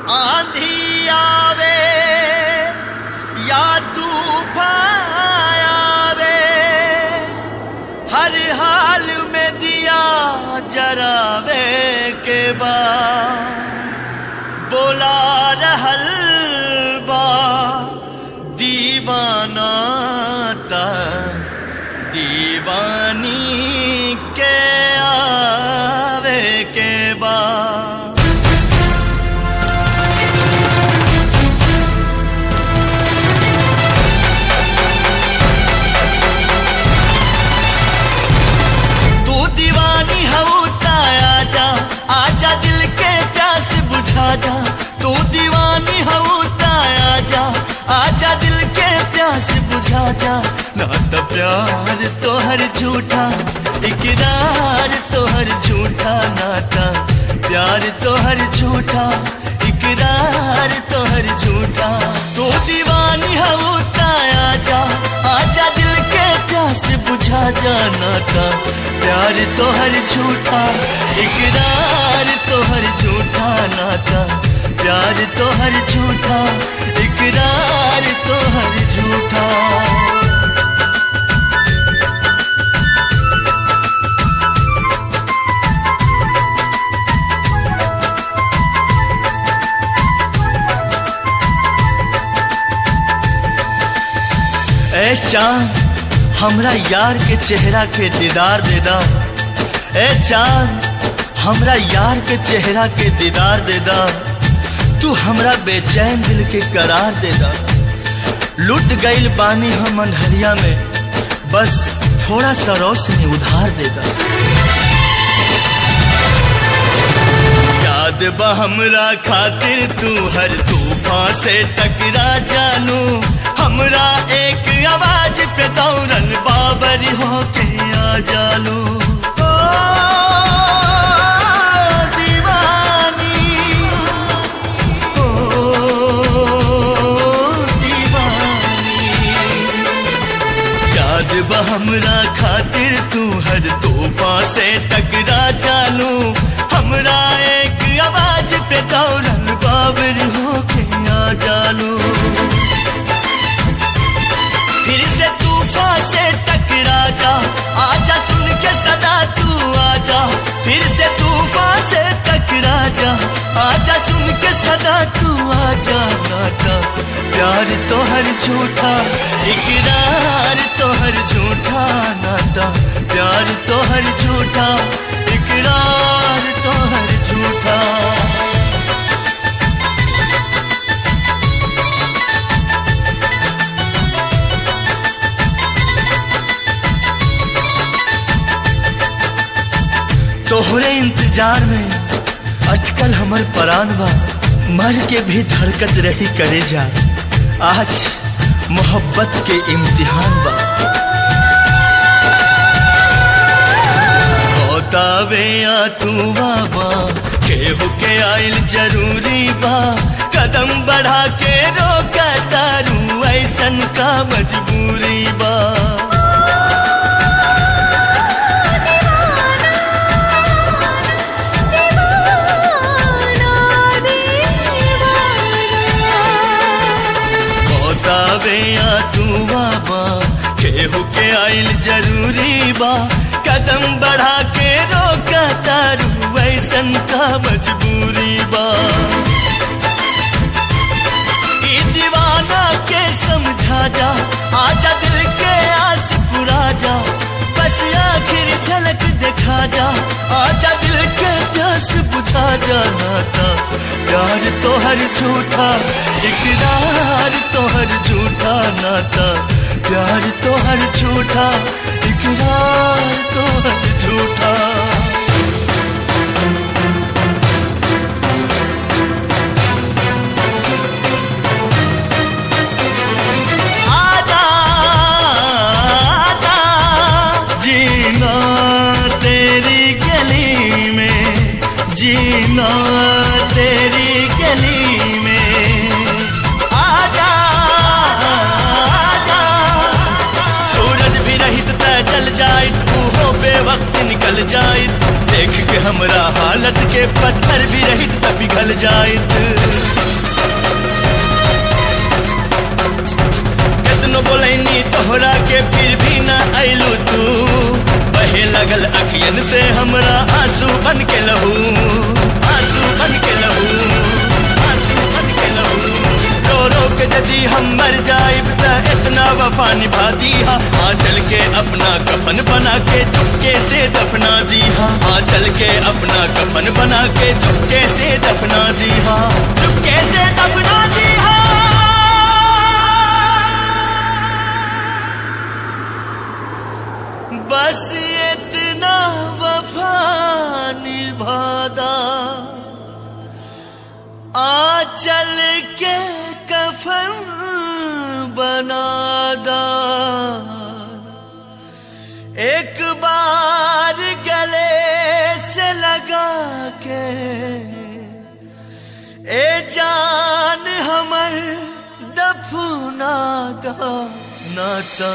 आंधी आवे या तूफान आवे, हर हाल में दिया जरावे के बाद बोला रहल बा दीवाना ता दीवानी के आवे के बाद। आजा दिल के प्यास बुझा जा, तू दीवानी हो आजा, आजा दिल के प्यास बुझा जा। नाता प्यार तोहर झूठा, इकरार तोहर झूठा, नाता प्यार तोहर झूठा, इकरार तोहर झूठा। तू दीवानी हो आजा, आजा दिल के प्यास बुझा जा। नाता प्यार तोहर झूठा, इकरार तोहर झूठा, नाता प्यार तोहर झूठा, इकरार तोहर झूठा। ए चांद हमरा यार के चेहरा के दीदार दे दा, ए चांद हमरा यार के चेहरा के दीदार दे दा। तू हमरा बेचैन दिल के करार दे दा। लुट गईल बानी हम अंधरिया में, बस थोड़ा सा रोशनी उधार दे दा। याद बा हमरा खातिर तू हर तूफान से टकरा जानू, हमरा एक आवाज पे दौड़न बाबरी होके आ जालू। ओ दीवानी, ओ दीवानी, याद बा हमरा खातिर तू हर तूफान से टकरा जानू, हमरा एक आवाज पे दौड़न बाबरी होके आ जालू। फिर से तूफान से टकरा जा, आजा सुन के सदा तू आजा। फिर से तूफान से टकरा जा, आजा सुन के सदा तू आजा। नाता प्यार तोहर झूठा, इकरार तोहर झूठा, नाता प्यार तोहर झूठा, इकरार तोहर झूठा। तोहरे इंतजार में अटकल हमर परान बा, मर के भी धड़कत रही करे जा। आज मोहब्बत के इम्तिहान बा। बतावे या तू बाबा, केहू के आइल जरूरी बा। कदम बढ़ा के रोका तारू, ऐसन का मजबूरी बा। या तू बाबा, केहू के आइल जरूरी बा। कदम बढ़ा के रोका तारू, ऐसन का मजबूरी बा। ई दीवाना के समझा जा, आजा दिल के आस पुरा जा। बस आखिर झलक दिखा जा, आजा दिल के प्यास बुझा जा। नाता प्यार तोहर झूठा, इकरार तोहर झूठा, नाता प्यार तोहर झूठा, इकरार तोहर झूठा। आजा आजा जीना तेरी गली में, जीना तेरी गली में। आजा आजा, सूरज भी रहित तय जल जाइत, वो बेवक्त निकल जाइत। देख के हमरा हालत के पत्थर भी रहित त पिघल जाइत। वफा निभा दी हा। आ चल के अपना कफन बना के चुपके से दफना दी हा। आ चल के अपना कफन बना के चुपके से दफना दी हा। चुपके से दफना दी हा। बस इतना वफा निभादा, आ चल के कफन बनादा। एक बार गले से लगा के ए जान हमर दफना दा नाता।